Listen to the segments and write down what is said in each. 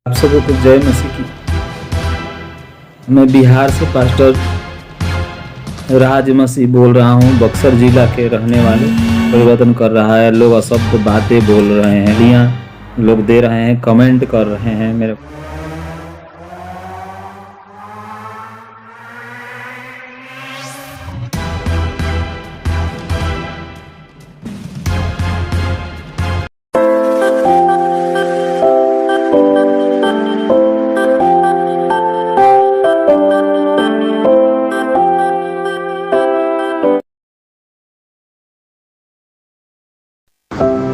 आप सबको को जय मसीह की। मैं बिहार से पास्टर राज मसीह बोल रहा हूँ। बक्सर जिला के रहने वाले। परिवर्तन कर रहा है, लोग अशब्द बातें बोल रहे हैं, गालियाँ लोग दे रहे हैं, कमेंट कर रहे हैं मेरे।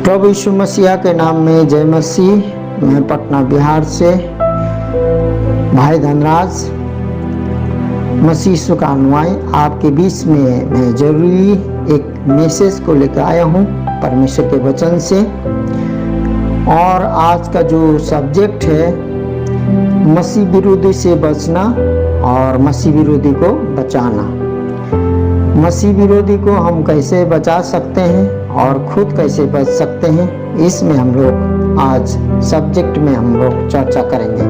प्रभु यीशु मसीह के नाम में जय मसीह। मैं पटना बिहार से भाई धनराज मसीह यीशु का अनुयायी आपके बीच में मैं जरूरी एक मैसेज को लेकर आया हूँ परमेश्वर के वचन से। और आज का जो सब्जेक्ट है मसीह विरोधी से बचना और मसीह विरोधी को बचाना। मसीह विरोधी को हम कैसे बचा सकते हैं और खुद कैसे बच सकते हैं, इसमें हम लोग आज सब्जेक्ट में हम लोग चर्चा करेंगे।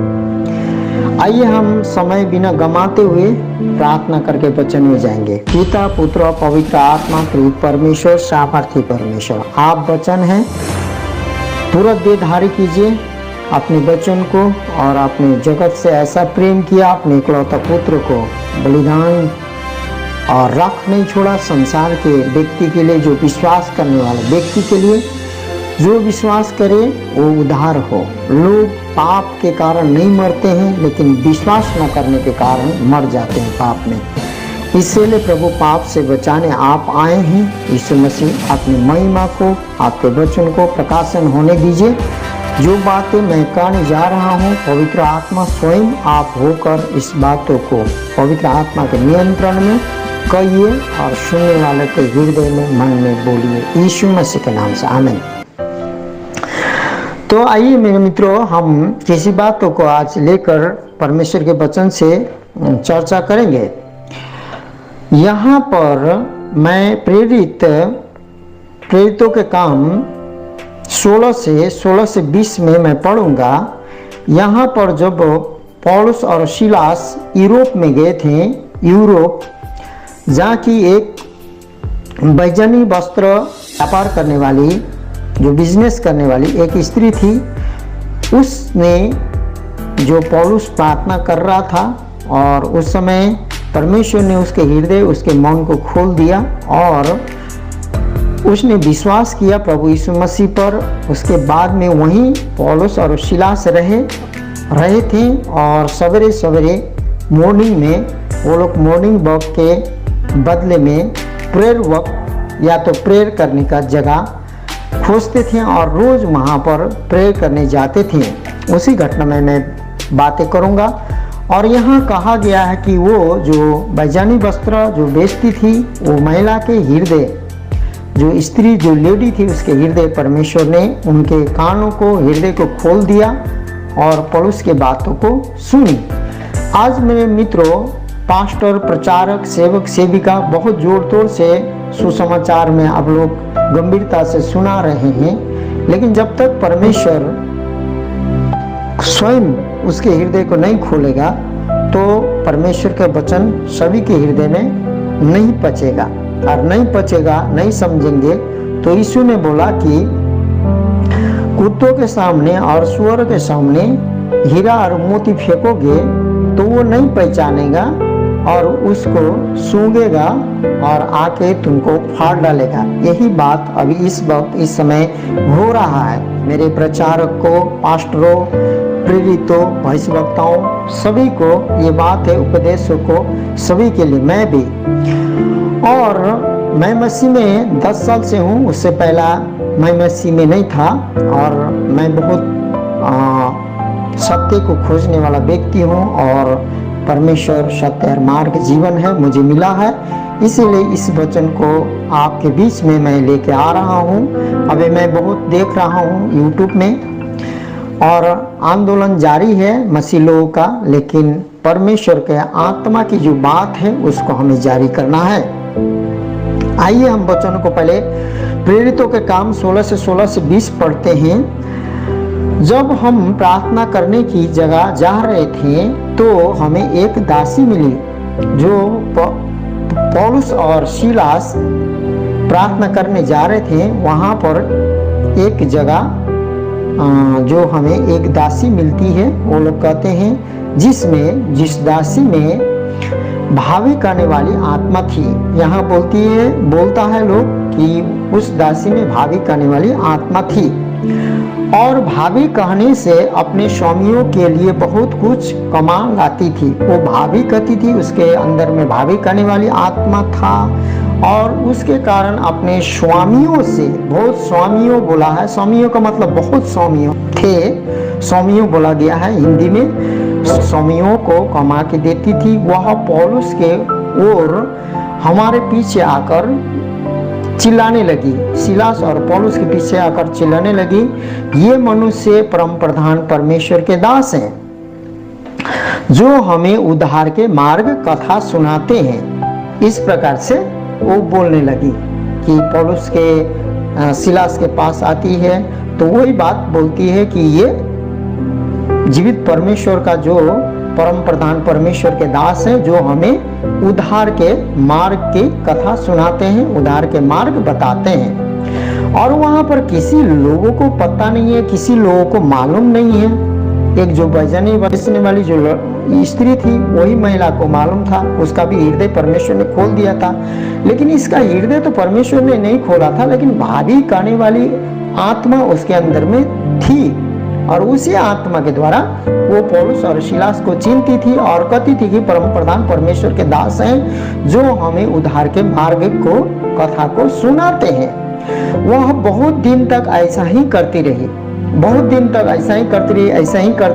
आइए हम समय बिना गंवाते हुए प्रार्थना करके वचन में जाएंगे। पिता पुत्र पवित्र आत्मा प्रेरित परमेश्वर सामर्थी परमेश्वर, आप वचन हैं, तुरंत देधारी कीजिए अपने वचन को। और अपने जगत से ऐसा प्रेम किया, अपने इकलौता पुत्र को बलिदान और रख नहीं छोड़ा संसार के व्यक्ति के लिए, जो विश्वास करने वाले व्यक्ति के लिए। जो विश्वास करे वो उद्धार हो। लोग पाप के कारण नहीं मरते हैं, लेकिन विश्वास न करने के कारण मर जाते हैं पाप में। इसलिए प्रभु पाप से बचाने आप आए हैं। यीशु मसीह अपनी महिमा को, आपके वचन को प्रकाशन होने दीजिए। जो बातें मैं कहने जा रहा हूँ, पवित्र आत्मा स्वयं आप होकर इस बातों को पवित्र आत्मा के नियंत्रण में कहिए और सुनने वाले के हृदय में, मन में बोलिए, यीशु मसीह के नाम से आमीन। तो आइए मेरे मित्रों, हम किसी बातों को आज लेकर परमेश्वर के वचन से चर्चा करेंगे। यहाँ पर मैं प्रेरितों के काम 16 से 20 में मैं पढ़ूंगा। यहाँ पर जब पौलुस और सीलास यूरोप में गए थे, यूरोप जहाँ की एक बैजनी वस्त्र व्यापार करने वाली, जो बिजनेस करने वाली एक स्त्री थी, उसने जो पौलुस प्रार्थना कर रहा था, और उस समय परमेश्वर ने उसके हृदय, उसके मन को खोल दिया और उसने विश्वास किया प्रभु यीशु मसीह पर। उसके बाद में वहीं पौलुस और सीलास रहे थे। और सवेरे सवेरे मॉर्निंग में वो लोग मॉर्निंग वॉक के बदले में प्रेयर वॉक या तो प्रेयर करने का जगह खोजते थे और रोज वहाँ पर प्रेयर करने जाते थे। उसी घटना में मैं बातें करूँगा। और यहाँ कहा गया है कि वो जो बैजानी वस्त्र जो बेचती थी, वो महिला के हृदय, जो स्त्री, जो लेडी थी, उसके हृदय परमेश्वर ने उनके कानों को, हृदय को खोल दिया और पौलुस के बातों को सुनी। आज मेरे मित्रों, पास्टर, प्रचारक, सेवक, सेविका बहुत जोर तोड़ से सुसमाचार में आप लोग गंभीरता से सुना रहे हैं, लेकिन जब तक परमेश्वर स्वयं उसके हृदय को नहीं खोलेगा तो परमेश्वर का वचन सभी के हृदय में नहीं पचेगा। और नहीं पचेगा, नहीं समझेंगे तो यीशु ने बोला कि कुत्तों के सामने और सुअर के सामने हीरा और मोती फेंकोगे तो वो नहीं पहचानेगा और उसको सूंघेगा और आके तुमको फाड़ डालेगा। यही बात अभी इस वक्त, इस समय हो रहा है। मेरे प्रचारक को, पास्टरों, प्रेरितों, भविष्यवक्ताओं, सभी को ये बात है, उपदेशों को, सभी के लिए, मैं भी। और मैं मसीह में 10 साल से हूँ। उससे पहला मैं मसीह में नहीं था और मैं बहुत सत्य को खोजने वाला व्यक्ति हूँ। और परमेश्वर सत्य और मार्ग जीवन है, मुझे मिला है। इसीलिए इस वचन को आपके बीच में मैं लेके आ रहा हूँ। अभी मैं बहुत देख रहा हूँ यूट्यूब में, और आंदोलन जारी है मसीह लोगों का, लेकिन परमेश्वर के आत्मा की जो बात है उसको हमें जारी करना है। आइए हम वचन को पहले प्रेरितों के काम 16 से 20 पढ़ते हैं। जब हम प्रार्थना करने की जगह जा रहे थे तो हमें एक दासी मिली जो पौलुस और सीलास प्रार्थना करने जा रहे थे। वहाँ पर एक जगह जो हमें एक दासी मिलती है, वो लोग कहते हैं जिस दासी में भावी करने वाली आत्मा थी। यहाँ बोलता है लोग कि उस दासी में भावी करने वाली आत्मा थी और भाभी कहने से अपने स्वामियों के लिए बहुत कुछ कमा लाती थी। वो भाभी कहती थी, उसके अंदर में भाभी करने वाली आत्मा था और उसके कारण अपने स्वामियों से, बहुत स्वामियों बोला है, स्वामियों का मतलब बहुत स्वामियों थे, स्वामियों बोला गया है हिंदी में, स्वामियों को कमा के देती थी। वह पौलुस के ओर हमारे पीछे आकर चिल्लाने लगी, सीलास और पौलुस के पीछे आकर चिल्लाने लगी, ये मनुष्य परम प्रधान परमेश्वर के दास हैं जो हमें उद्धार के मार्ग कथा सुनाते हैं। इस प्रकार से वो बोलने लगी कि पौलुस के सीलास के पास आती है तो वही बात बोलती है कि ये जीवित परमेश्वर का जो परम प्रधान परमेश्वर के दास हैं जो हमें उद्धार के मार्ग की कथा सुनाते हैं, उद्धार के मार्ग बताते हैं। और वहां पर किसी लोगों को पता नहीं है, किसी लोगों को मालूम नहीं है। एक जो बचने वाली जो स्त्री थी वही महिला को मालूम था, उसका भी हृदय परमेश्वर ने खोल दिया था। लेकिन इसका हृदय तो परमेश्वर ने नहीं खोला था, लेकिन भावी करने वाली आत्मा उसके अंदर में थी और उसी आत्मा के द्वारा वो पौलुस और सीलास को चिन्हती थी और कहती थी कि परम प्रधान परमेश्वर के दास हैं जो हमें उद्धार के मार्ग को कथा को सुनाते हैं। वह बहुत दिन तक ऐसा ही करती रही, बहुत दिन तक ऐसा ही करती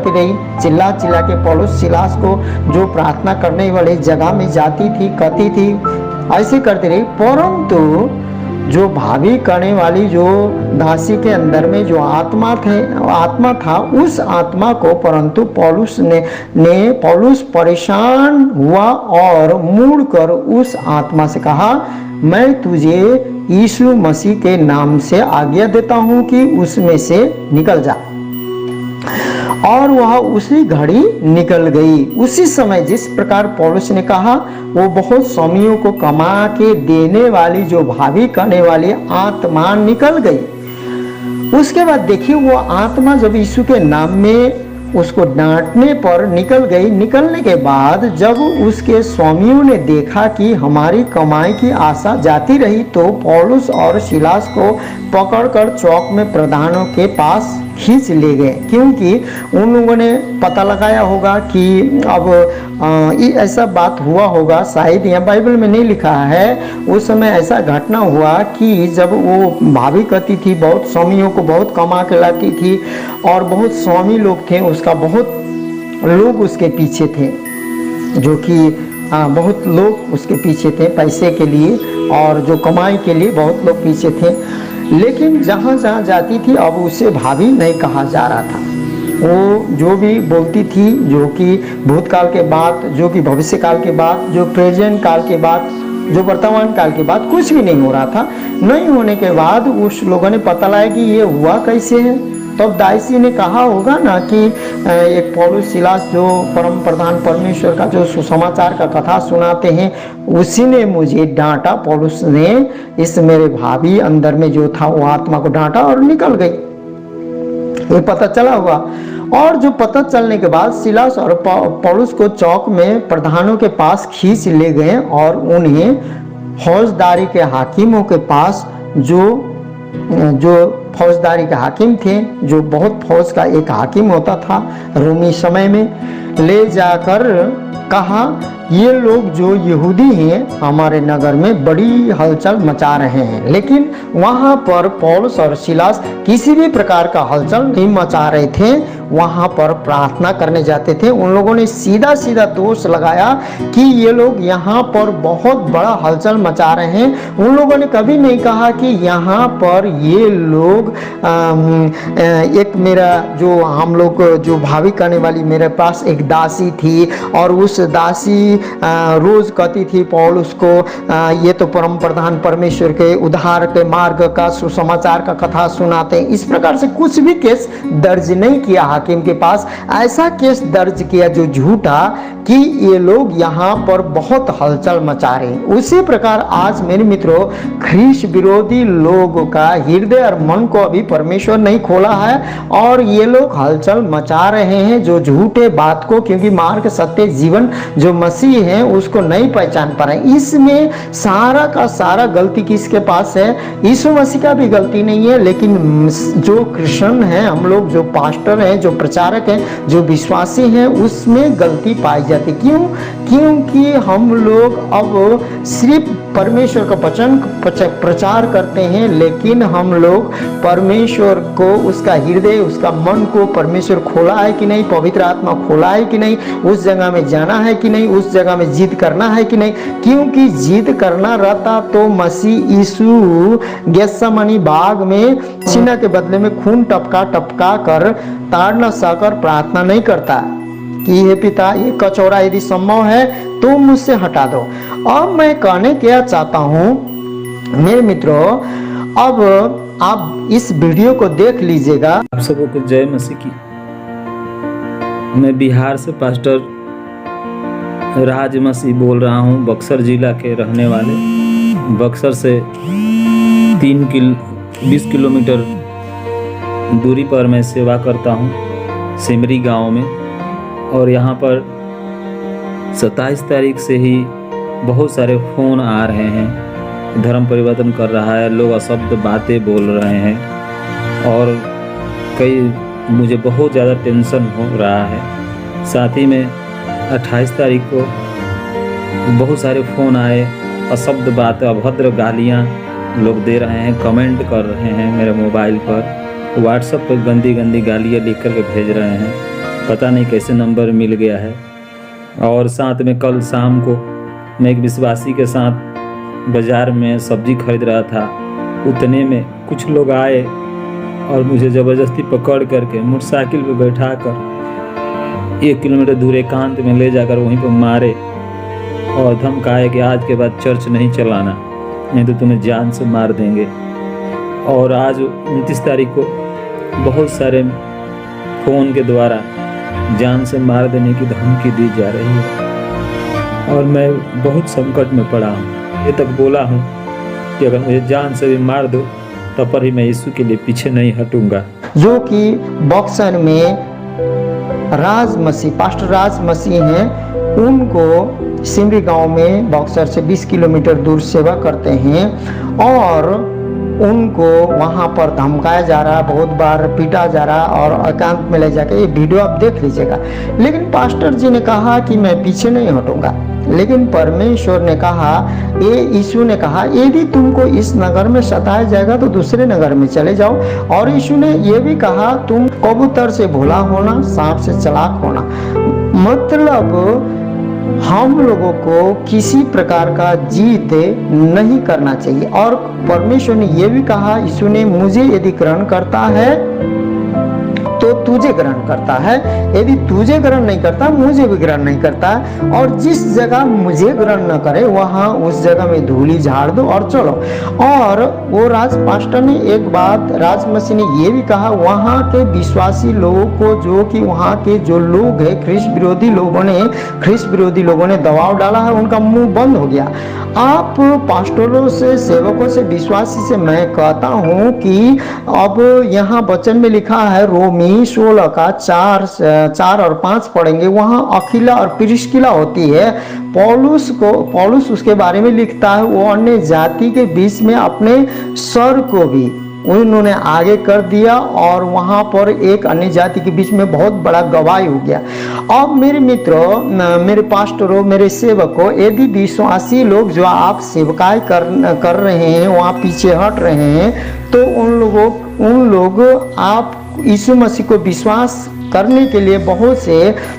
रही, चिल्ला चिल्ला के पौलुस सीलास को जो प्रार्थना करने वाली जगह में जाती थी, कहती थी, ऐसे करती रही। परंतु जो भावी करने वाली जो दासी के अंदर में जो आत्मा था, उस आत्मा को परंतु पौलुस परेशान हुआ और मुड़कर उस आत्मा से कहा, मैं तुझे यीशु मसीह के नाम से आज्ञा देता हूं कि उसमें से निकल जा। और वह उसी घड़ी निकल गई। उसी समय जिस प्रकार पौलुस ने कहा, वो बहुत स्वामियों को कमा के देने वाली जो भावी करने वाली आत्मा निकल गई। उसके बाद देखिए वो आत्मा जब यीशु के नाम में उसको डांटने पर निकल गई, निकलने के बाद जब उसके स्वामियों ने देखा कि हमारी कमाई की आशा जाती रही तो पौलुस और सीलास को पकड़कर चौक में प्रधानों के पास खींच ले गए, क्योंकि उन लोगों ने पता लगाया होगा कि अब ऐसा बात हुआ होगा, शायद यहाँ बाइबल में नहीं लिखा है। उस समय ऐसा घटना हुआ कि जब वो भाभी कहती थी, बहुत स्वामियों को बहुत कमा के लाती थी और बहुत स्वामी लोग थे, उसका बहुत लोग उसके पीछे थे, जो कि बहुत लोग उसके पीछे थे पैसे के लिए और जो कमाई के लिए बहुत लोग पीछे थे। लेकिन जहाँ जहाँ जाती थी अब उसे भाभी नहीं कहा जा रहा था। वो जो भी बोलती थी, जो कि भूतकाल के बात, जो कि भविष्य काल के बात, जो प्रेजेंट काल के बात, जो वर्तमान काल के बाद कुछ भी नहीं हो रहा था। नहीं होने के बाद उस लोगों ने पता लगाया कि ये हुआ कैसे है। तब दासी ने कहा होगा ना कि एक पौलुस सीलास जो परम प्रधान परमेश्वर का जो सुसमाचार का कथा सुनाते हैं, उसी ने मुझे डांटा। पौलुस ने इस मेरे भाभी अंदर में जो था वो आत्मा को डांटा और निकल गई, ये पता चला हुआ। और जो पता चलने के बाद सीलास और पौलुस को चौक में प्रधानों के पास खींच ले गए और उन्हें फौजदारी के हाकिमों के पास, जो फौजदारी के हाकिम थे, जो बहुत फौज का एक हाकिम होता था रोमी समय में, ले जाकर कहा, ये लोग जो यहूदी हैं हमारे नगर में बड़ी हलचल मचा रहे हैं। लेकिन वहाँ पर पौलुस और सीलास किसी भी प्रकार का हलचल नहीं मचा रहे थे, वहाँ पर प्रार्थना करने जाते थे। उन लोगों ने सीधा सीधा दोष लगाया कि ये लोग यहाँ पर बहुत बड़ा हलचल मचा रहे हैं। उन लोगों ने कभी नहीं कहा कि यहाँ पर ये लोग एक मेरा जो हम लोग जो भावी करने वाली मेरे पास एक दासी थी और उस दासी रोज कहती थी पौलुस को ये तो परम प्रधान परमेश्वर के उद्धार के मार्ग का सुसमाचार का कथा सुनाते हैं। इस प्रकार से कुछ भी केस दर्ज नहीं किया हाकिम के पास, ऐसा केस दर्ज किया जो झूठा कि ये लोग यहाँ पर बहुत हलचल मचा रहे हैं। उसी प्रकार आज मेरे मित्रों ख्रीष्ट विरोधी लोगों का हृदय और मन को अभी परमेश्वर नहीं खोला है और ये लोग हलचल मचा रहे हैं जो झूठे बात को, क्योंकि मार्ग सत्य जीवन जो मसीह है उसको नहीं पहचान पा रहे। इसमें सारा का सारा गलती किसके पास है? यीशु मसीह का भी गलती नहीं है, लेकिन जो क्रिश्चियन है, हम लोग जो पास्टर हैं, जो प्रचारक हैं, जो विश्वासी हैं, उसमें गलती पाई जाती। क्यों? क्योंकि हम लोग अब सिर्फ परमेश्वर का वचन प्रचार करते हैं, लेकिन हम लोग परमेश्वर को, उसका हृदय, उसका मन को परमेश्वर खोला है कि नहीं, पवित्र आत्मा खोला है कि नहीं, उस जगह में जाना है कि नहीं, उस जगह में जिद करना है कि नहीं। क्योंकि जिद करना रहता तो मसीह यीशु गेत्सेमनी बाग में छीना के बदले में खून टपका टपका कर ताड़ न सहकर प्रार्थना नहीं करता कि हे पिता ये कचौरा यदि संभव है तो मुझसे हटा दो। अब मैं कहने क्या चाहता हूँ मेरे मित्रों, अब आप इस वीडियो को देख लीजिएगा। आप सबको को जय मसीह की। मैं बिहार से पास्टर राज मसीह बोल रहा हूँ, बक्सर जिला के रहने वाले। बक्सर से 20 किलोमीटर दूरी पर मैं सेवा करता हूँ सिमरी गांव में, और यहाँ पर 27 तारीख से ही बहुत सारे फ़ोन आ रहे हैं, धर्म परिवर्तन कर रहा है, लोग अशब्द बातें बोल रहे हैं और मुझे बहुत ज़्यादा टेंशन हो रहा है। साथ ही में 28 तारीख को बहुत सारे फ़ोन आए, अशब्द बातें, अभद्र गालियाँ लोग दे रहे हैं, कमेंट कर रहे हैं मेरे मोबाइल पर, व्हाट्सएप पर गंदी गंदी गालियाँ लिख कर के भेज रहे हैं, पता नहीं कैसे नंबर मिल गया है। और साथ में कल शाम को मैं एक विश्वासी के साथ बाज़ार में सब्जी खरीद रहा था, उतने में कुछ लोग आए और मुझे ज़बरदस्ती पकड़ करके मोटरसाइकिल पे बैठा कर 1 किलोमीटर दूर एकांत में ले जाकर वहीं पर मारे और धमकाए कि आज के बाद चर्च नहीं चलाना, नहीं तो तुम्हें जान से मार देंगे। और आज 29 तारीख को बहुत सारे फ़ोन के द्वारा जान से मार देने की धमकी दी जा रही है और मैं बहुत संकट में पड़ा हूँ। ये तक बोला हूँ कि अगर मुझे जान से भी मार दो तब पर ही मैं यीशु के लिए पीछे नहीं हटूंगा। जो कि बक्सर में पास्टर राज मसीह हैं, उनको सिमरी गांव में बक्सर से 20 किलोमीटर दूर सेवा करते हैं और उनको वहां पर धमकाया जा रहा, बहुत बार पीटा जा रहा और एकांत में ले जाकर, ये वीडियो आप देख लीजिएगा। लेकिन पास्टर जी ने कहा कि मैं पीछे नहीं हटूंगा, लेकिन परमेश्वर ने कहा, ये यीशु ने कहा, यदि तुमको इस नगर में सताया जाएगा तो दूसरे नगर में चले जाओ। और यीशु ने यह भी कहा, तुम कबूतर से भोला होना, सांप से चालाक होना। मतलब हम लोगों को किसी प्रकार का जीत नहीं करना चाहिए। और परमेश्वर ने यह भी कहा, यीशु ने, मुझे यदि ग्रहण करता है तो तुझे ग्रहण करता है, यदि तुझे ग्रहण नहीं करता मुझे भी ग्रहण नहीं करता। और जिस जगह मुझे ग्रहण न करे वहां उस जगह में धूली झाड़ दो और चलो। और वो राज पास्टर ने एक बात, राज मसीह ने ये भी कहा, वहां के विश्वासी लोगों को, जो कि वहां के जो लोग हैं ख्रिस्त विरोधी लोगों ने दबाव डाला है, उनका मुंह बंद हो गया। आप पास्टरों से, सेवकों से, विश्वासी से मैं कहता हूं कि अब यहाँ वचन में लिखा है, रोमी 16 का 4 और 5 पढ़ेंगे, वहां अखिला और प्रिस्किला होती है। पौलुस उसके बारे में लिखता है, वो अन्य जाति के बीच में अपने सर को भी उन्होंने आगे कर दिया और वहां पर एक अन्य जाति के बीच में बहुत बड़ा गवाही हो गया। अब मेरे मित्रों, मेरे पास्टरों, मेरे सेवकों, यदि विश्वासी लोग जो आप सेवकाई कर रहे हैं वहां पीछे हट रहे हैं, तो उन लोग आप यीशु मसीह को विश्वास करने के लिए बहुत से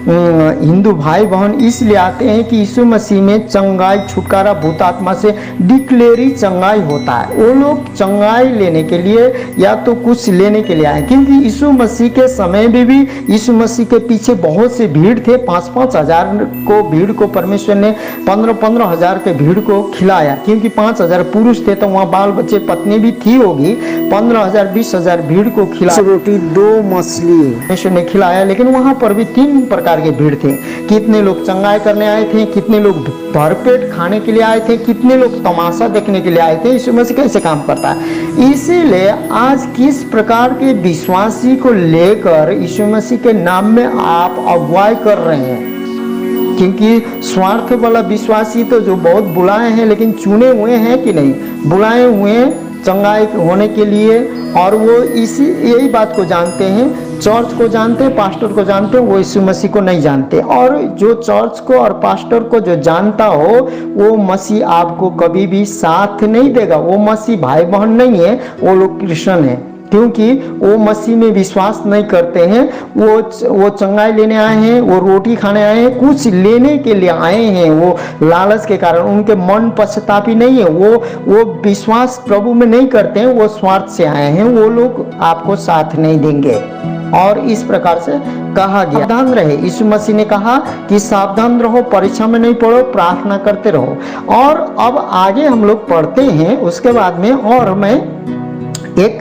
हिंदू भाई बहन इसलिए आते हैं कि यीशु मसीह में चंगाई, छुटकारा भूत आत्मा से डिक्लेयरी चंगाई होता है। वो लोग चंगाई लेने के लिए या तो कुछ लेने के लिए आए, क्योंकि यीशु मसीह के समय में भी यीशु मसीह के पीछे बहुत से भीड़ थे। 5-5 हजार को भीड़ को परमेश्वर ने 15-15 हजार के भीड़ को खिलाया, क्योंकि 5,000 पुरुष थे तो वहाँ बाल बच्चे पत्नी भी थी होगी। 15,000 20,000 भीड़ को खिलाया, रोटी 2 मछली परमेश्वर ने खिलाया। लेकिन वहाँ पर भी 3 प्रकार के भीड़ थे। कितने लोग चंगाई करने आए थे, कितने लोग भरपेट खाने के लिए आए थे, कितने लोग तमाशा देखने के लिए आए थे यीशु मसीह कैसे काम करता है। इसीलिए आज किस प्रकार के विश्वासी को लेकर यीशु मसीह के नाम में आप अगुवाई कर रहे हैं, क्योंकि स्वार्थ वाला विश्वासी तो जो बहुत बुलाए हैं लेकिन चुने हुए हैं कि नहीं, बुलाए हुए हैं चंगाई होने के लिए, और वो इसी यही बात को जानते हैं, चर्च को जानते हैं, पास्टर को जानते हैं, वो यीशु मसीह को नहीं जानते। और जो चर्च को और पास्टर को जो जानता हो वो मसीह आपको कभी भी साथ नहीं देगा। वो मसीह भाई बहन नहीं है, वो लोग क्रिश्चियन है, क्योंकि वो मसीह में विश्वास नहीं करते हैं। वो चंगाई लेने आए हैं, वो रोटी खाने आए हैं, कुछ लेने के लिए आए हैं। वो लालच के कारण, उनके मन पश्चातापी नहीं है, वो विश्वास प्रभु में नहीं करते हैं, वो स्वार्थ से आए हैं। वो लोग आपको साथ नहीं देंगे। और इस प्रकार से कहा गया सावधान रहे। यीशु मसीह ने कहा कि सावधान रहो, परीक्षा में नहीं पड़ो, प्रार्थना करते रहो। और अब आगे हम लोग पढ़ते हैं उसके बाद में, और मैं एक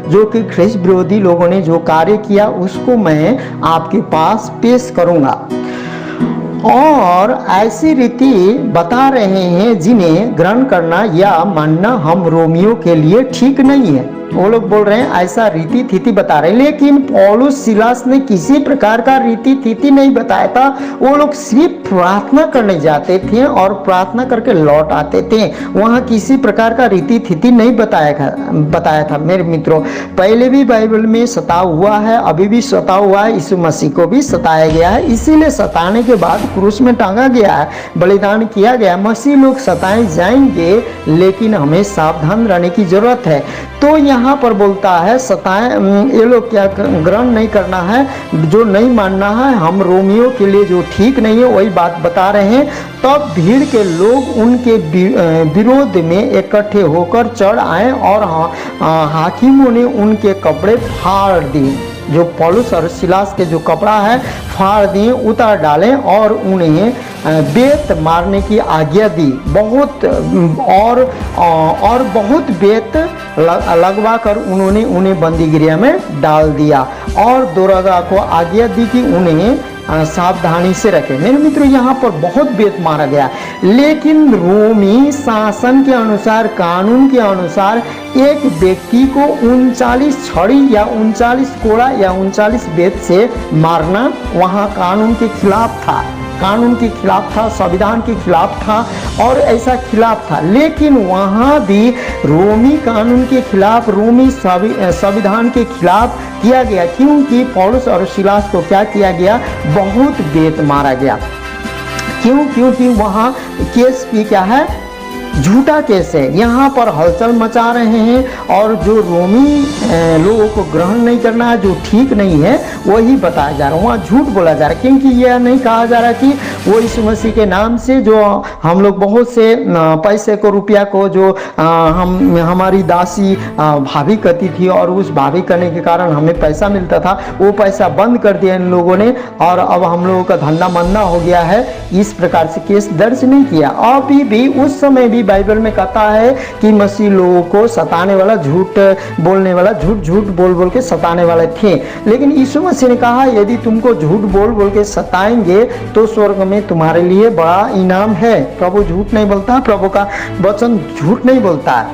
जो कि ख्रिस्त विरोधी लोगों ने जो कार्य किया उसको मैं आपके पास पेश करूंगा, और ऐसी रीति बता रहे हैं जिन्हें ग्रहण करना या मानना हम रोमियो के लिए ठीक नहीं है। वो लोग बोल रहे हैं ऐसा रीति थीति बता रहे हैं, लेकिन पौलुस सिलास ने किसी प्रकार का रीति थीति नहीं बताया था। वो लोग सिर्फ प्रार्थना करने जाते थे और प्रार्थना करके लौट आते थे। वहाँ किसी प्रकार का रीति थीति नहीं बताया था मेरे मित्रों। पहले भी बाइबल में सता हुआ है, अभी भी सता हुआ है, यीशु मसीह को भी सताया गया है, इसीलिए सताने के बाद क्रूस में टांगा गया है, बलिदान किया गया। मसीह लोग सताए जाएंगे, लेकिन हमें सावधान रहने की जरूरत है। तो यहाँ पर बोलता है सताए, ये लोग क्या ग्रहण नहीं करना है, जो नहीं मानना है हम रोमियो के लिए जो ठीक नहीं है, वही बात बता रहे हैं। तब भीड़ के लोग उनके विरोध में इकट्ठे होकर चढ़ आए और हाकिमों ने उनके कपड़े फाड़ दिए। जो पौलुस और सिलास के जो कपड़ा है फाड़ दिए, उतार डालें और उन्हें बेत मारने की आज्ञा दी। और बहुत बेत लगवा कर उन्होंने उन्हें बंदीगृह में डाल दिया, और दोरगा को आज्ञा दी कि उन्हें सावधानी से रखें। मेरे मित्रों, यहाँ पर बहुत बेत मारा गया, लेकिन रोमी शासन के अनुसार, कानून के अनुसार एक व्यक्ति को 39 छड़ी या 39 कोड़ा या 39 बेत से मारना वहाँ कानून के खिलाफ था, कानून के खिलाफ था, संविधान के खिलाफ था, और ऐसा खिलाफ था। लेकिन वहाँ भी रोमी कानून के खिलाफ, रोमी संविधान के खिलाफ किया गया, क्योंकि पौलुस और सिलास को क्या किया गया, बहुत बेत मारा गया। क्यों? क्योंकि वहाँ केस भी क्या है, झूठा केस है। यहाँ पर हलचल मचा रहे हैं, और जो रोमी लोगों को ग्रहण नहीं करना है, जो ठीक नहीं है, वही बताया जा रहा है। वहाँ झूठ बोला जा रहा है, क्योंकि यह नहीं कहा जा रहा कि वो यीशु मसीह के नाम से जो हम लोग बहुत से पैसे को, रुपया को, जो हमारी दासी भाभी करती थी और उस भाभी करने के कारण हमें पैसा मिलता था, वो पैसा बंद कर दिया इन लोगों ने, और अब हम लोगों का धंधा मंदा हो गया है। इस प्रकार से केस दर्ज नहीं किया। अभी भी उस समय भी बाइबल में कहता है कि मसीह लोगों को सताने वाला, झूठ बोलने वाला, झूठ बोल बोल के सताने वाले थे। लेकिन यीशु मसीह ने कहा यदि तुमको झूठ बोल बोल के सताएंगे तो स्वर्ग में तुम्हारे लिए बड़ा इनाम है। प्रभु झूठ नहीं बोलता, प्रभु का वचन झूठ नहीं बोलता।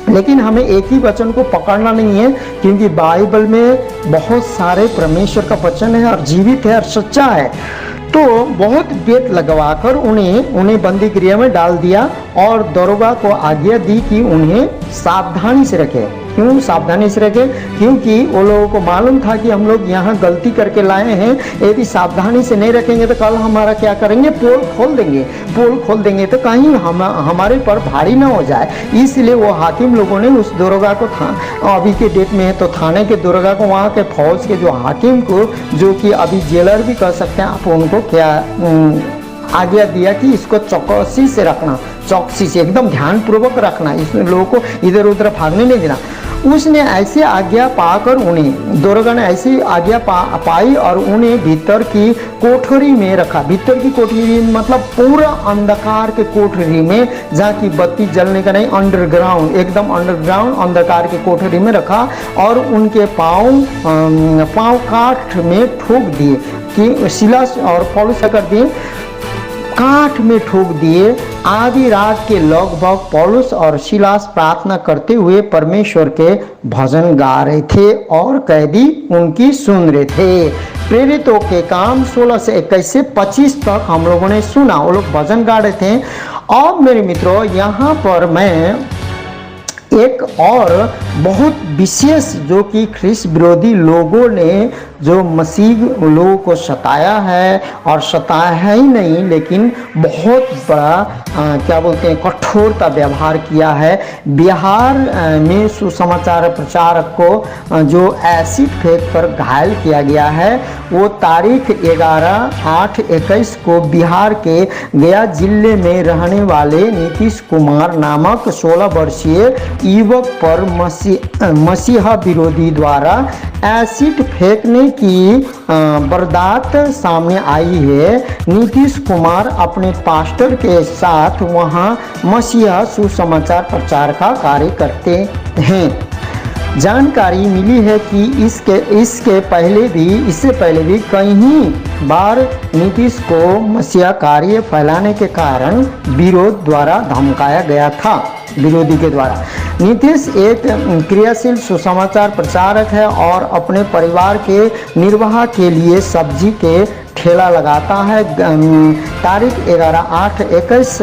लेकिन हमें एक ही वचन को पकड़ना नहीं है, क्योंकि बाइबल में बहुत सारे परमेश्वर का वचन है और जीवित है और सच्चा है। तो बहुत बेत लगवाकर उन्हें बंदी गृह में डाल दिया, और दरोगा को आज्ञा दी कि उन्हें सावधानी से रखे। क्यों सावधानी से रखें? क्योंकि वो लोगों को मालूम था कि हम लोग यहाँ गलती करके लाए हैं, यदि सावधानी से नहीं रखेंगे तो कल हमारा क्या करेंगे, पोल खोल देंगे। पोल खोल देंगे तो कहीं हमारे पर भारी ना हो जाए। इसलिए वो हाकिम लोगों ने उस दरोगा को अभी के डेट में तो थाने के दरोगा को, वहाँ के फौज के जो हाकिम को, जो कि अभी जेलर भी कर सकते हैं आप, उनको क्या आज्ञा दिया कि इसको चौकसी से रखना, चौकसी से एकदम ध्यानपूर्वक रखना, इसमें लोगों को इधर उधर भागने नहीं देना। उसने ऐसी आज्ञा पाकर, उन्हें दरोगा ने ऐसी आज्ञा पाई और उन्हें भीतर की कोठरी में रखा। भीतर की कोठरी मतलब पूरा अंधकार के कोठरी में, जहाँ की बत्ती जलने का नहीं, अंडरग्राउंड, एकदम अंडरग्राउंड अंधकार के कोठरी में रखा और उनके पाँव काठ में ठोक दिए कि सिलास और पौलुस कर दिए, काठ में ठोक दिए। आधी रात के लगभग पौलुस और सिलास प्रार्थना करते हुए परमेश्वर के भजन गा रहे थे और कैदी उनकी सुन रहे थे। प्रेरितों के काम 16 से 21 से 25 तक हम लोगों ने सुना, वो लोग भजन गा रहे थे। अब मेरे मित्रों, यहाँ पर मैं एक और बहुत विशेष, जो कि ख्रिस्त विरोधी लोगों ने जो मसीह लोगों को सताया है, और सताया है ही नहीं लेकिन बहुत बड़ा क्या बोलते हैं, कठोरता व्यवहार किया है। बिहार में सुसमाचार प्रचारक को जो एसिड फेंक कर घायल किया गया है, वो तारीख 11/8/21 को बिहार के गया जिले में रहने वाले नीतीश कुमार नामक 16 वर्षीय युवक पर मसीहा विरोधी द्वारा एसिड फेंकने की वारदात सामने आई है। नीतीश कुमार अपने पास्टर के साथ वहां मसीहा सुसमाचार प्रचार का कार्य करते हैं। जानकारी मिली है कि इससे पहले भी कई बार नीतीश को मसीहा कार्य फैलाने के कारण विरोध द्वारा धमकाया गया था, विरोधी के द्वारा। नीतीश एक क्रियाशील सुसमाचार प्रचारक है और अपने परिवार के निर्वाह के लिए सब्जी के ठेला लगाता है। तारीख 11/8/21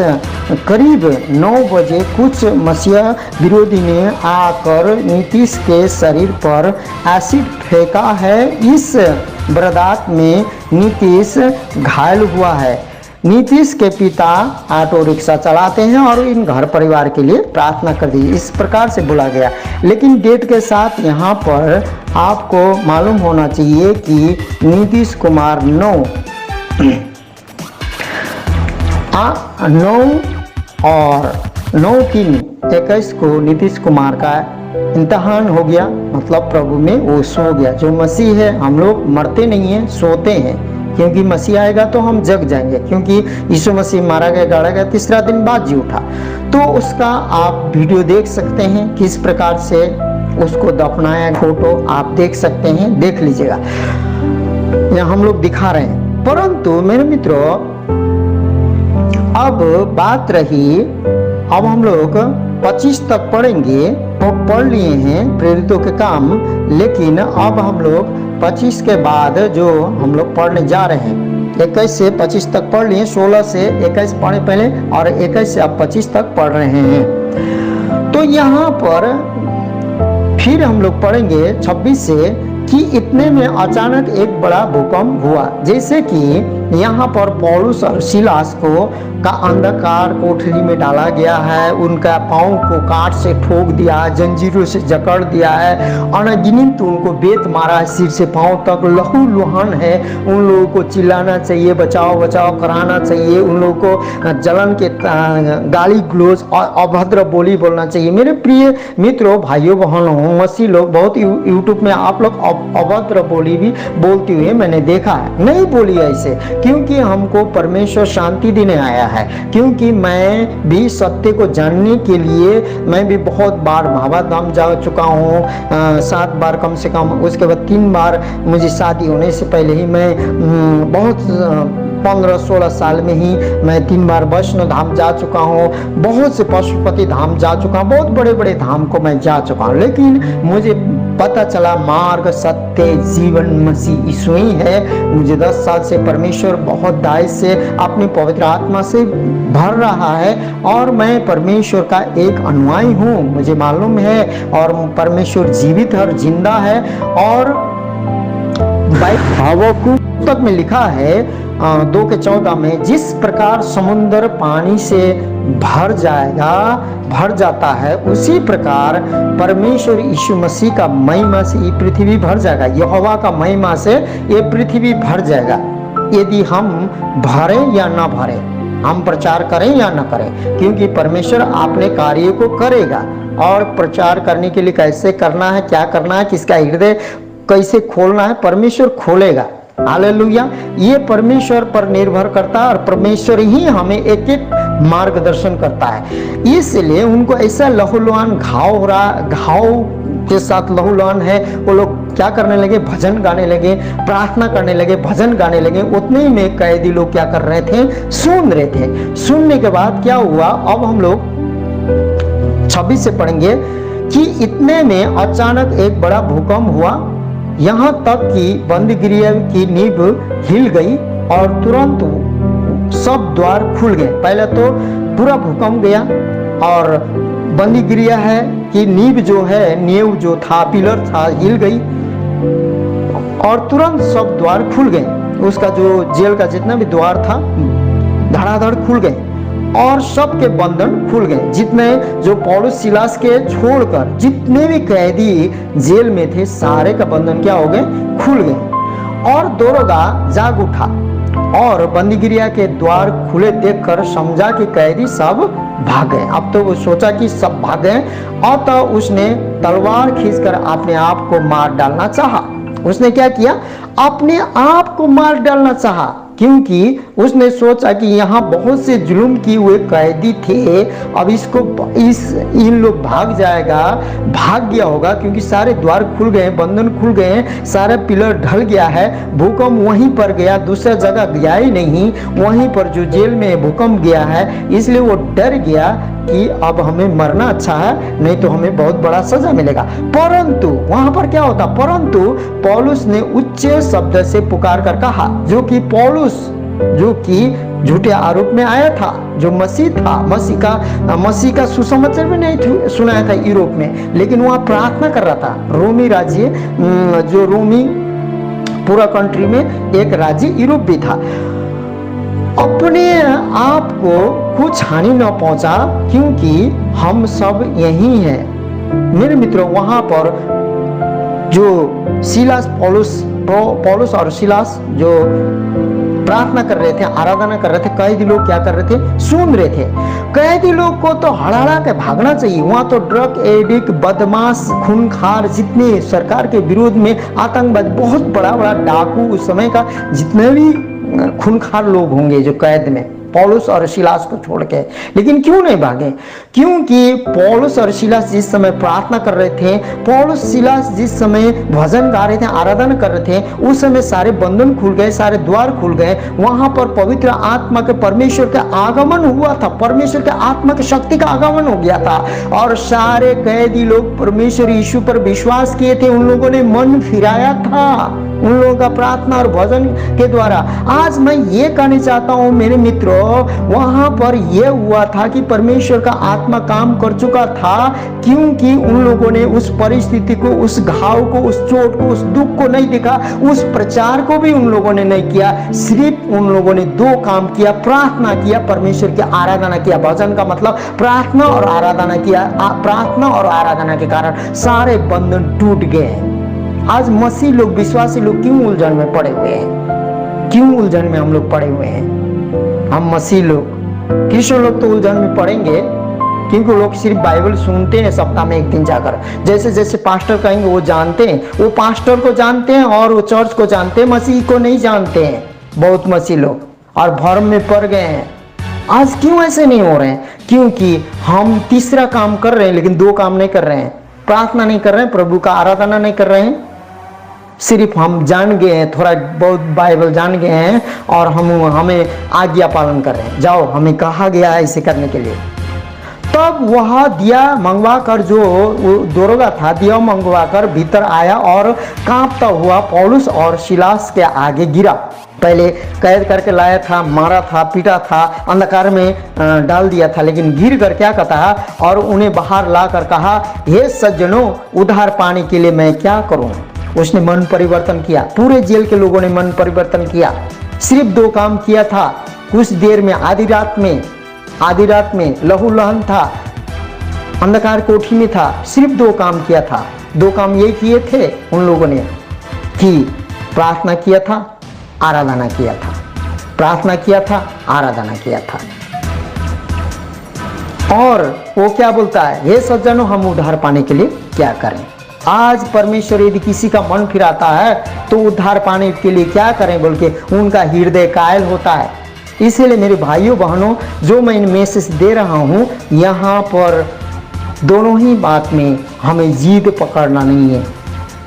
करीब 9 बजे कुछ मसीहा विरोधी ने आकर नीतीश के शरीर पर एसिड फेंका है। इस वारदात में नीतीश घायल हुआ है। नीतीश के पिता ऑटो रिक्शा चलाते हैं और इन घर परिवार के लिए प्रार्थना कर दी, इस प्रकार से बोला गया। लेकिन डेट के साथ यहाँ पर आपको मालूम होना चाहिए कि नीतीश कुमार 9 और 9/3/21 को नीतीश कुमार का इम्तहान हो गया, मतलब प्रभु में वो सो गया। जो मसीह है, हम लोग मरते नहीं हैं, सोते हैं, क्योंकि मसीह आएगा तो हम जग जाएंगे, क्योंकि यीशु मसीह मारा गया, गाड़ा गया, तीसरा दिन बाद जी उठा। तो उसका आप वीडियो देख सकते हैं, किस प्रकार से उसको दफनाया, फोटो आप देख सकते हैं, देख लीजिएगा, यहाँ हम लोग दिखा रहे हैं। परंतु मेरे मित्रों, अब बात रही, अब हम लोग 25 तक पढ़ेंगे, तो पढ़ लिए हैं प्रेरितों के काम, लेकिन अब हम लोग 25 के बाद जो हम लोग पढ़ने जा रहे हैं, 21 से 25 तक पढ़ लिए, 16 से 21 पढ़े पहले और 21 से अब 25 तक पढ़ रहे हैं। तो यहाँ पर फिर हम लोग पढ़ेंगे 26 से कि इतने में अचानक एक बड़ा भूकंप हुआ, जैसे कि यहाँ पर पौलुस और सिलास को का अंधकार कोठरी में डाला गया है, उनका पाँव को काट से ठोक दिया है, जंजीरों से जकड़ दिया है, अनगिनत उनको बेत मारा है, सिर से पाँव तक लहू लुहान है। उन लोगों को चिल्लाना चाहिए, बचाओ बचाओ कराना चाहिए, उन लोगों को जलन के गाली गलौज और अभद्र बोली बोलना चाहिए। मेरे प्रिय मित्रों, भाइयों बहनों, मसीह लोग बहुत यूट्यूब में आप लोग अभद्र बोली भी बोलती हुए मैंने देखा है। नहीं बोली ऐसे, क्योंकि हमको परमेश्वर शांति देने आया है, क्योंकि मैं भी सत्य को जानने के लिए मैं भी बहुत बार बाबा धाम जा चुका हूँ, 7 बार कम से कम। उसके बाद 3 बार मुझे शादी होने से पहले ही मैं बहुत 15-16 साल में ही मैं 3 बार वैष्णो धाम जा चुका हूँ, बहुत से पशुपति धाम जा चुका हूँ, बहुत बड़े बड़े धाम को मैं जा चुका हूँ। लेकिन मुझे पता चला मार्ग, सत्य, जीवन मसीह यीशु ही है। मुझे 10 साल से परमेश्वर बहुत दाय से अपनी पवित्र आत्मा से भर रहा है और मैं परमेश्वर का एक अनुयायी हूँ, मुझे मालूम है। और परमेश्वर जीवित और जिंदा है। और हबक्कुक पुस्तक में लिखा है 2:14 में, जिस प्रकार समुद्र पानी से भर जाता है, उसी प्रकार परमेश्वर यीशु मसीह का महिमा से ये पृथ्वी भर जाएगा। यहोवा का महिमा से ये पृथ्वी भर जाएगा। यदि हम भरे या ना भरे, हम प्रचार करें या ना करें, क्योंकि परमेश्वर अपने कार्य को करेगा। और प्रचार करने के लिए कैसे करना है, क्या करना है, किसका हृदय कैसे खोलना है, परमेश्वर खोलेगा। हालेलुया। ये परमेश्वर पर निर्भर करता है और परमेश्वर ही हमें एक एक मार्गदर्शन करता है। इसलिए उनको ऐसा लहूलुहान घाव हो रहा, घाव के साथ लहूलुहान है। वो लोग क्या करने लगे, भजन गाने लगे, प्रार्थना करने लगे, भजन गाने लगे। उतने ही में कैदी लोग क्या कर रहे थे, सुन रहे थे। सुनने के बाद क्या हुआ, अब हम लोग 26 से पढ़ेंगे कि इतने में अचानक एक बड़ा भूकंप हुआ, यहाँ तक कि बंदीगृह की नींव हिल गई और तुरंत सब द्वार खुल गए। पहले तो पूरा भूकंप गया और बंदीगृह है कि नींव जो था, पिलर था, हिल गई और तुरंत सब द्वार खुल गए। उसका जो जेल का जितना भी द्वार था धड़ाधड़ खुल गए और सबके बंधन खुल गए। जितने जो पौलुस सिलास के छोड़कर जितने भी कैदी जेल में थे, सारे का बंधन क्या हो गए, खुल गए। और दरोगा जाग उठा और बंदीगृह के द्वार खुले देखकर समझा कि कैदी सब भाग गए। अब तो वो सोचा कि सब भाग गए, और तो उसने तलवार खींचकर अपने आप को मार डालना चाहा। उसने क्या किया, अपने आप को मार डालना चाहा, क्योंकि उसने सोचा कि यहाँ बहुत से जुल्म किए हुए कैदी थे। अब इन लोग भाग गया होगा, क्योंकि सारे द्वार खुल गए, बंधन खुल गए, सारा पिलर ढल गया है। भूकंप वहीं पर गया, दूसरा जगह गया ही नहीं, वहीं पर जो जेल में भूकंप गया है। इसलिए वो डर गया कि अब हमें मरना अच्छा है, नहीं तो हमें बहुत बड़ा सजा मिलेगा। परंतु वहां पर क्या होता, परंतु पौलुस ने उच्च शब्द से पुकार कर कहा, जो कि पौलुस जो कि झूठे आरोप में आया था, जो मसीह था, मसीह का सुसमाचार भी नहीं सुनाया था यूरोप में, लेकिन वहां प्रार्थना कर रहा था। रोमी राज्य, जो रोमी पूरा कंट्री में एक राज्य यूरोप भी था। अपने आप को कुछ हानि न पहुंचा, क्योंकि हम सब यही हैं। मेरे मित्रों, वहां पर जो पौलुस और सिलास जो प्रार्थना कर रहे थे, आराधना कर रहे थे, कैदी लोग क्या कर रहे थे, सुन रहे थे। कैदी लोग को तो हड़ाड़ा के भागना चाहिए। वहां तो ड्रग एडिक्ट, बदमाश, खूनखार, जितने सरकार के विरोध में आतंकवाद, बहुत बड़ा बड़ा डाकू, उस समय का जितने भी खूनखार लोग होंगे जो कैद में, पौलुस और सिलास को छोड़ के। लेकिन क्यों नहीं भागे, क्योंकि पौलुस और सिलास जिस समय प्रार्थना कर रहे थे, पौलुस सिलास जिस समय भजन गा रहे थे, आराधना कर रहे थे, उस समय सारे बंधन खुल गए, सारे द्वार खुल गए। वहां पर पवित्र आत्मा के, परमेश्वर का आगमन हुआ था, परमेश्वर के आत्मा की शक्ति का आगमन हो गया था और सारे कैदी लोग परमेश्वर यीशु पर विश्वास किए थे। उन लोगों ने मन फिराया था उन लोगों का प्रार्थना और भजन के द्वारा। आज मैं ये कहना चाहता हूं मेरे मित्रों, वहां पर यह हुआ था कि परमेश्वर का आत्मा काम कर चुका था, क्योंकि उन लोगों ने उस परिस्थिति को, उस घाव को, उस चोट को, उस दुख को नहीं देखा, उस प्रचार को भी उन लोगों ने नहीं किया। सिर्फ उन लोगों ने दो काम किया, प्रार्थना किया, परमेश्वर की आराधना किया। भजन का मतलब प्रार्थना और आराधना किया। प्रार्थना और आराधना के कारण सारे बंधन टूट गए। आज मसीह लोग, विश्वासी लोग क्यों उलझन में पड़े हुए हैं? क्यों उलझन में हम लोग पड़े हुए हैं? हम मसीह लोग, क्रिश्चियन लोग तो उलझन में पड़ेंगे, क्योंकि लोग सिर्फ बाइबल सुनते हैं सप्ताह में एक दिन जाकर। जैसे जैसे पास्टर कहेंगे वो जानते हैं, वो पास्टर को जानते हैं और वो चर्च को जानते हैं, मसीह को नहीं जानते हैं। बहुत मसीह लोग और भ्रम में पड़ गए हैं। आज क्यों ऐसे नहीं हो रहे हैं? क्योंकि हम तीसरा काम कर रहे हैं लेकिन दो काम नहीं कर रहे हैं। प्रार्थना नहीं कर रहे हैं, प्रभु का आराधना नहीं कर रहे हैं। सिर्फ हम जान गए हैं, थोड़ा बहुत बाइबल जान गए हैं और हमें आज्ञा पालन कर रहे हैं। जाओ, हमें कहा गया है इसे करने के लिए। तब वह दिया मंगवा कर, जो वो दरोगा था, दिया मंगवा कर भीतर आया और कांपता हुआ पौलुस और सिलास के आगे गिरा। पहले कैद करके लाया था, मारा था, पीटा था, अंधकार में डाल दिया था, लेकिन गिर कर क्या कहता है, और उन्हें बाहर ला कर कहा, हे सज्जनों, उद्धार पाने के लिए मैं क्या करूं। उसने मन परिवर्तन किया। पूरे जेल के लोगों ने मन परिवर्तन किया। सिर्फ 2 काम किया था। कुछ देर में, आधी रात में लहू लहन था, अंधकार कोठी में था। सिर्फ 2 काम किया था। 2 काम ये किए थे उन लोगों ने कि प्रार्थना किया था, आराधना किया था। प्रार्थना किया था, आराधना किया था। और वो क्या बोलता है, हे सज्जनों, हम उद्धार पाने के लिए क्या करें। आज परमेश्वर यदि किसी का मन फिराता है तो उद्धार पाने के लिए क्या करें बोल के उनका हृदय कायल होता है। इसीलिए मेरे भाइयों बहनों, जो मैं मैसेज दे रहा हूँ, यहाँ पर दोनों ही बात में हमें जीद पकड़ना नहीं है।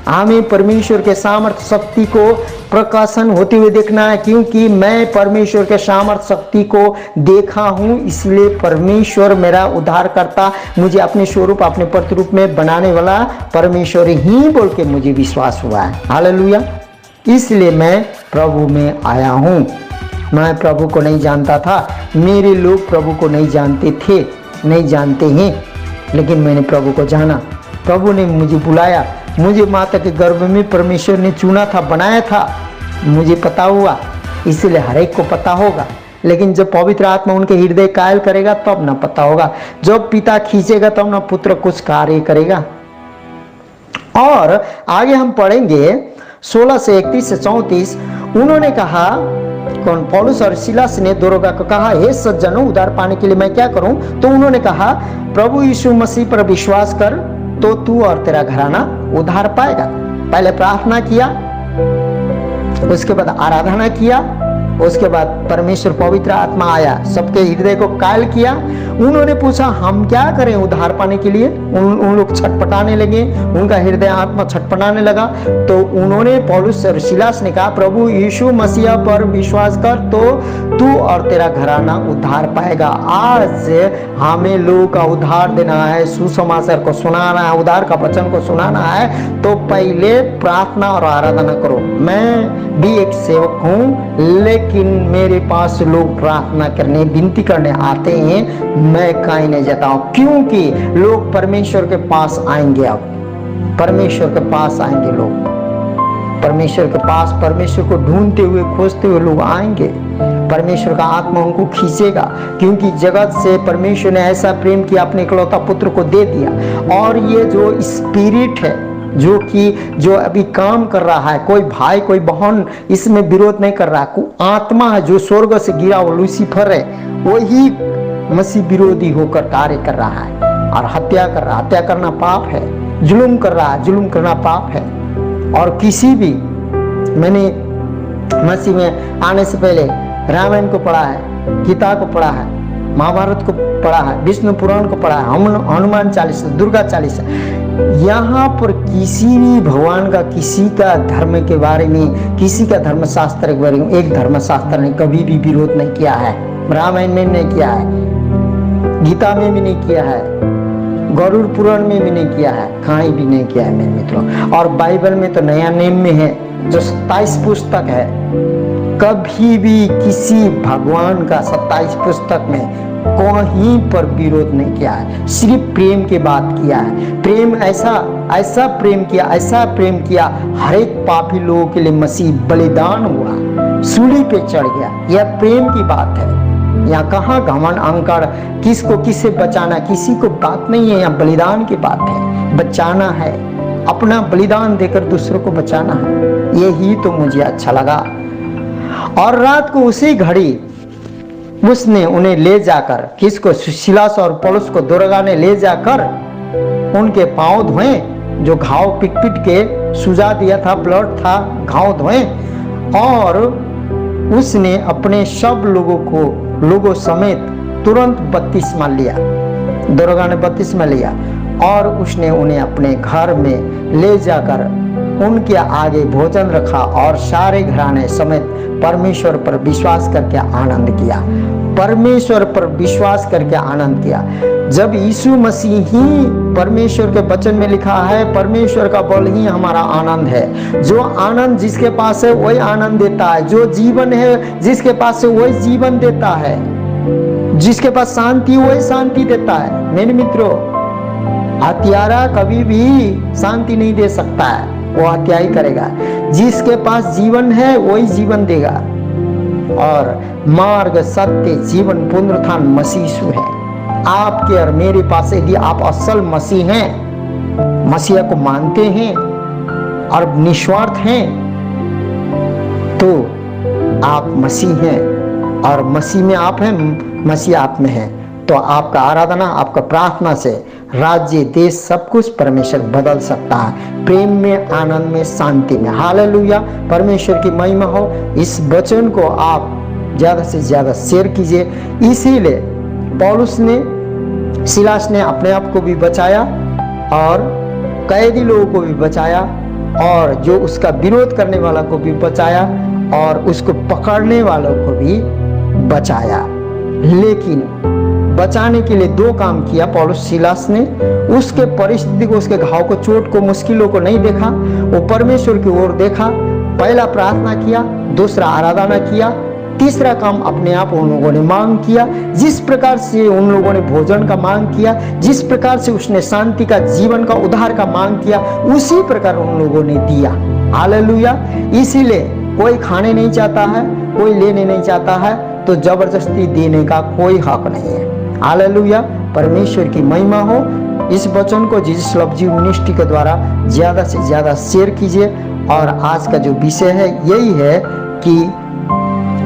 हमें परमेश्वर के सामर्थ्य शक्ति को प्रकाशन होते हुए देखना है, क्योंकि मैं परमेश्वर के सामर्थ्य शक्ति को देखा हूँ। इसलिए परमेश्वर मेरा उद्धार करता, मुझे अपने स्वरूप, अपने प्रतिरूप में बनाने वाला परमेश्वर ही बोल के मुझे विश्वास हुआ है। हालेलुया। इसलिए मैं प्रभु में आया हूँ। मैं प्रभु को नहीं जानता था, मेरे लोग प्रभु को नहीं जानते थे, नहीं जानते हैं, लेकिन मैंने प्रभु को जाना। प्रभु ने मुझे बुलाया, मुझे माता के गर्भ में परमेश्वर ने चुना था, बनाया था, मुझे पता हुआ। इसलिए हर एक को पता होगा, लेकिन जब पवित्र आत्मा उनके हृदय कायल करेगा तब ना पता होगा। जब पिता खींचेगा तब ना पुत्र कुछ कार्य करेगा। और आगे हम पढ़ेंगे 16 से 31 से 34। उन्होंने कहा, कौन, पौलुस और सिलास ने दरोगा को कहा, हे सज्जनों, उद्धार पाने के लिए मैं क्या करूं। तो उन्होंने कहा, प्रभु यीशु मसीह पर विश्वास कर तो तू और तेरा घराना उद्धार पाएगा। पहले प्रार्थना किया, उसके बाद आराधना किया, उसके बाद परमेश्वर पवित्र आत्मा आया, सबके हृदय को कायल किया। उन्होंने पूछा, हम क्या करें उद्धार पाने के लिए। उन लोग छटपटाने लगे, उनका हृदय आत्मा छटपटाने लगा। तो उन्होंने, पौलुस और सिलास ने कहा, प्रभु यीशु मसीह पर विश्वास कर तो तू और तेरा घराना उद्धार पाएगा। आज हमें लोगों का उद्धार देना है, सुसमाचार को सुनाना है, उद्धार का वचन को सुनाना है, तो पहले प्रार्थना और आराधना करो। मैं भी एक सेवक हूँ, लेकिन मेरे पास लोग प्रार्थना करने, विनती करने आते हैं, मैं कहीं नहीं जाता हूं, क्योंकि लोग परमेश्वर के पास आएंगे। अब परमेश्वर के पास आएंगे लोग, परमेश्वर के पास, परमेश्वर को ढूंढते हुए, खोजते हुए लोग आएंगे। परमेश्वर का आत्मा उनको खींचेगा, क्योंकि जगत से परमेश्वर ने ऐसा प्रेम किया, अपने इकलौता पुत्र को दे दिया। और ये जो स्पिरिट है, जो अभी काम कर रहा है, कोई भाई कोई बहन इसमें विरोध नहीं कर रहा। आत्मा है जो स्वर्ग से गिरा, वो लूसीफर है, वही मसीह विरोधी होकर कार्य कर रहा है और हत्या कर रहा है। हत्या करना पाप है, जुल्म कर रहा है, जुल्म करना पाप है। और किसी भी, मैंने मसीह में आने से पहले रामायण को पढ़ा है, गीता को पढ़ा है, महाभारत को पढ़ा है, विष्णु पुराण को पढ़ा है, हनुमान चालीसा, दुर्गा चालीसा। यहाँ पर किसी भी भगवान का, किसी का धर्म के बारे में, किसी का धर्मशास्त्र के बारे में एक धर्मशास्त्र ने कभी भी विरोध नहीं किया है। रामायण में नहीं किया है, गीता में भी नहीं किया है, गरुड़ पुराण में भी नहीं किया है, कहीं भी नहीं किया है मेरे मित्रों। और बाइबल में तो नया नेम में है, जो 27 पुस्तक है, कभी भी किसी भगवान का 27 पुस्तक में कहीं पर विरोध नहीं किया है, सिर्फ प्रेम की बात किया है। प्रेम ऐसा प्रेम किया, ऐसा प्रेम किया, हर एक पापी लोगों के लिए मसीह बलिदान हुआ, सूली पे चढ़ गया। यह प्रेम की बात है। यहाँ कहाँ घमंड अहंकार, किसको किससे बचाना, किसी को बात नहीं है। यहाँ बलिदान की बात है, बचाना है, अपना बलिदान देकर दूसरों को बचाना है। यही तो मुझे अच्छा लगा। और रात को उसी घड़ी उसने उन्हें ले जाकर, किसको, सिलास और पौलुस को दरोगा ने ले जाकर उनके पांव धोए, जो घाव पिट पिट के सुजा दिया था, ब्लड था, घाव धोए। और उसने अपने सब लोगों समेत तुरंत बपतिस्मा लिया। दरोगा ने बपतिस्मा लिया और उसने उन्हें अपने घर में ले जाकर उनके आगे भोजन रखा और सारे घराने समेत परमेश्वर पर विश्वास करके आनंद किया। परमेश्वर पर विश्वास करके आनंद किया। जब यीशु मसीह ही, परमेश्वर के वचन में लिखा है, परमेश्वर का बल ही हमारा आनंद है। जो आनंद जिसके पास है वही आनंद देता है, जो जीवन है जिसके पास है वही जीवन देता है, जिसके पास शांति वही शांति देता है। मेरे मित्रों, हत्यारा कभी भी शांति नहीं दे सकता है, वो हत्या ही करेगा। जिसके पास जीवन है वही जीवन देगा, और मार्ग, सत्य, जीवन, पुनरुत्थान मसीह यीशु है। आपके और मेरे पास यदि आप असल मसीह हैं, मसीह को मानते हैं और निस्वार्थ हैं, तो आप मसीह हैं, और मसीह में आप हैं, मसीह आप में है। तो आपका आराधना, आपका प्रार्थना से राज्य, देश, सब कुछ परमेश्वर बदल सकता है, प्रेम में, आनंद में, शांति में। हालेलुया, परमेश्वर की महिमा हो। इस वचन को आप ज्यादा से ज्यादा शेयर कीजिए। इसीलिए पौलुस ने, सिलास ने अपने आप को भी बचाया और कैदी लोगों को भी बचाया, और जो उसका विरोध करने वाला को भी बचाया, और उसको पकड़ने वालों को भी बचाया। लेकिन बचाने के लिए दो काम किया पौलुस सिलास ने। उसके परिस्थिति को, उसके घाव को, चोट को, मुश्किलों को नहीं देखा, वो परमेश्वर की ओर देखा। पहला प्रार्थना किया, दूसरा आराधना किया, तीसरा काम अपने आप उन लोगों ने मांग किया। जिस प्रकार से उन लोगों ने भोजन का मांग किया, जिस प्रकार से उसने शांति का, जीवन का, उद्धार का मांग किया, उसी प्रकार उन लोगों ने दिया। हालेलुया। इसीलिए कोई खाने नहीं चाहता है, कोई लेने नहीं चाहता है, तो जबरदस्ती देने का कोई हक नहीं है। हालेलुया, परमेश्वर की महिमा हो। इस वचन को जीसस लव यू मिनिस्ट्री के द्वारा ज्यादा से ज्यादा शेयर कीजिए। और आज का जो विषय है यही है कि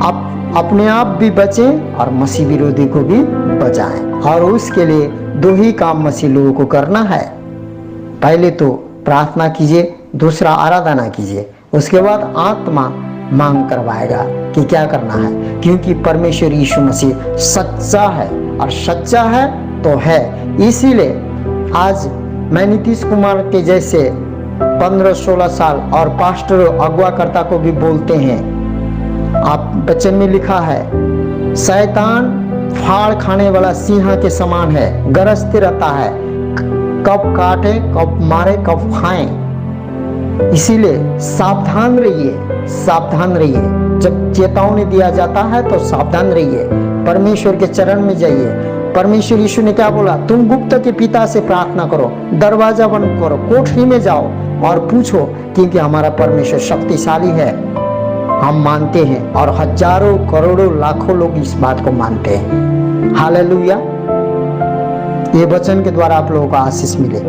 आप अपने आप भी बचें और मसीह विरोधी को भी बचाएं। और उसके लिए दो ही काम मसीह लोगों को करना है। पहले तो प्रार्थना कीजिए, दूसरा आराधना कीजिए, उसके बाद आत्मा मांग करवाएगा कि क्या करना है, क्योंकि परमेश्वर यीशु मसीह सच्चा है, और सच्चा है तो है। इसीलिए आज मैं नीतीश कुमार के जैसे 15-16 साल और पास्टर, अगुवाकर्ता को भी बोलते हैं। आप वचन में लिखा है, शैतान फाड़ खाने वाला सिंह के समान है, गरजते रहता है, कब काटे, कब मारे, कब खाएं। इसीलिए सावधान रहिए, सावधान रहिए। जब चेतावनी दिया जाता है तो सावधान रहिए, परमेश्वर के चरण में जाइए। परमेश्वर यीशु ने क्या बोला, तुम गुप्त के पिता से प्रार्थना करो, दरवाजा बंद करो, कोठरी में जाओ और पूछो, क्योंकि हमारा परमेश्वर शक्तिशाली है। हम मानते हैं, और हजारों, करोड़ों, लाखों लोग इस बात को मानते हैं। हालेलुया। ये वचन के द्वारा आप लोगों को आशीष मिले।